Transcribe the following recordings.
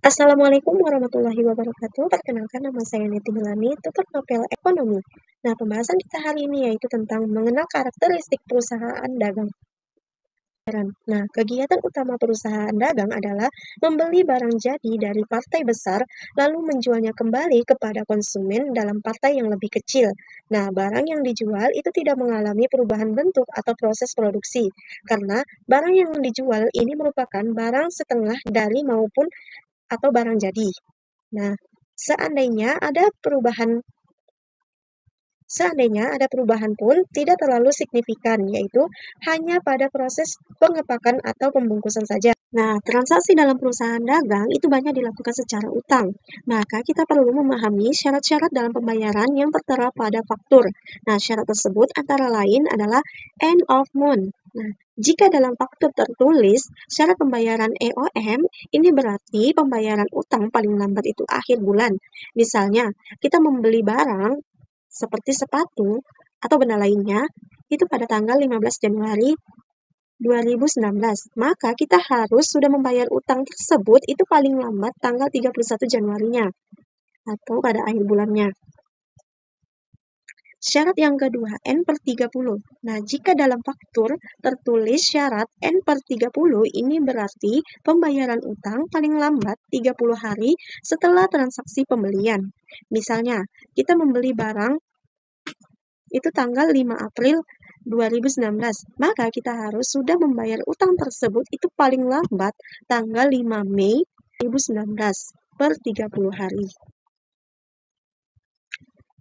Assalamualaikum warahmatullahi wabarakatuh. Perkenalkan nama saya Neti Milani, tutor novel ekonomi. Nah, pembahasan kita hari ini yaitu tentang mengenal karakteristik perusahaan dagang. Nah, kegiatan utama perusahaan dagang adalah membeli barang jadi dari partai besar, lalu menjualnya kembali kepada konsumen dalam partai yang lebih kecil. Nah, barang yang dijual itu tidak mengalami perubahan bentuk atau proses produksi, karena barang yang dijual ini merupakan barang setengah dari maupun atau barang jadi. Nah, seandainya ada perubahan seandainya ada perubahan pun tidak terlalu signifikan, yaitu hanya pada proses pengepakan atau pembungkusan saja. Nah, transaksi dalam perusahaan dagang itu banyak dilakukan secara utang. Maka kita perlu memahami syarat-syarat dalam pembayaran yang tertera pada faktur. Nah, syarat tersebut antara lain adalah end of month. Nah, jika dalam faktur tertulis syarat pembayaran EOM, ini berarti pembayaran utang paling lambat itu akhir bulan. Misalnya, kita membeli barang seperti sepatu atau benda lainnya itu pada tanggal 15 Januari 2019, maka kita harus sudah membayar utang tersebut itu paling lambat tanggal 31 Januarinya atau pada akhir bulannya. Syarat yang kedua, N per 30. Nah, jika dalam faktur tertulis syarat N per 30, ini berarti pembayaran utang paling lambat 30 hari setelah transaksi pembelian. Misalnya, kita membeli barang itu tanggal 5 April 2019, maka kita harus sudah membayar utang tersebut itu paling lambat tanggal 5 Mei 2019 per 30 hari.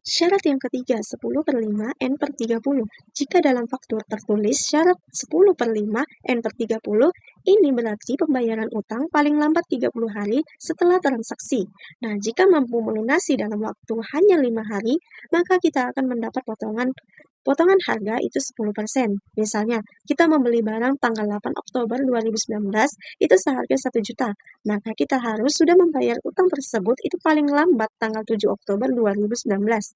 Syarat yang ketiga, 10/5 N per 30. Jika dalam faktur tertulis syarat 10/5 N per 30, ini berarti pembayaran utang paling lambat 30 hari setelah transaksi. Nah, jika mampu melunasi dalam waktu hanya 5 hari, maka kita akan mendapat potongan harga itu 10%. Misalnya, kita membeli barang tanggal 8 Oktober 2019 itu seharga 1 juta. Maka kita harus sudah membayar utang tersebut itu paling lambat tanggal 7 Oktober 2019.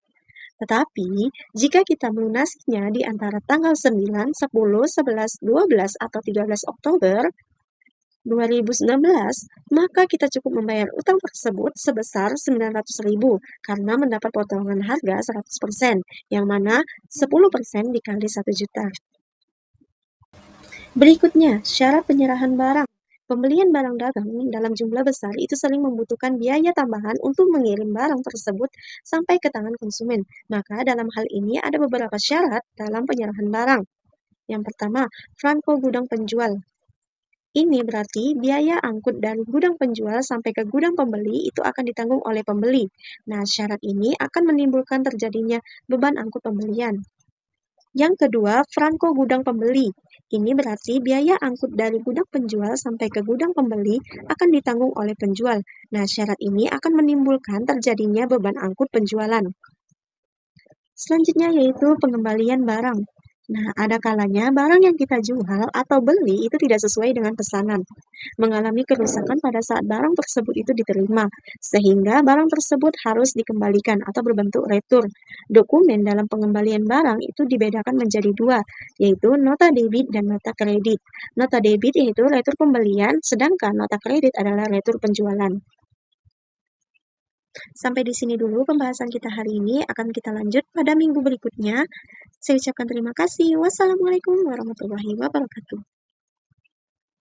Tetapi, jika kita melunasinya di antara tanggal 9, 10, 11, 12, atau 13 Oktober 2019, maka kita cukup membayar utang tersebut sebesar 900.000 karena mendapat potongan harga 100%, yang mana 10% dikali 1 juta. Berikutnya, syarat penyerahan barang. Pembelian barang dagang dalam jumlah besar itu sering membutuhkan biaya tambahan untuk mengirim barang tersebut sampai ke tangan konsumen. Maka dalam hal ini ada beberapa syarat dalam penyerahan barang. Yang pertama, franko gudang penjual. Ini berarti biaya angkut dari gudang penjual sampai ke gudang pembeli itu akan ditanggung oleh pembeli. Nah, syarat ini akan menimbulkan terjadinya beban angkut pembelian. Yang kedua, franko gudang pembeli. Ini berarti biaya angkut dari gudang penjual sampai ke gudang pembeli akan ditanggung oleh penjual. Nah, syarat ini akan menimbulkan terjadinya beban angkut penjualan. Selanjutnya yaitu pengembalian barang. Nah, ada kalanya barang yang kita jual atau beli itu tidak sesuai dengan pesanan, mengalami kerusakan pada saat barang tersebut itu diterima, sehingga barang tersebut harus dikembalikan atau berbentuk retur. Dokumen dalam pengembalian barang itu dibedakan menjadi dua, yaitu nota debit dan nota kredit. Nota debit yaitu retur pembelian, sedangkan nota kredit adalah retur penjualan. Sampai di sini dulu pembahasan kita hari ini, akan kita lanjut pada minggu berikutnya. Saya ucapkan terima kasih. Wassalamualaikum warahmatullahi wabarakatuh.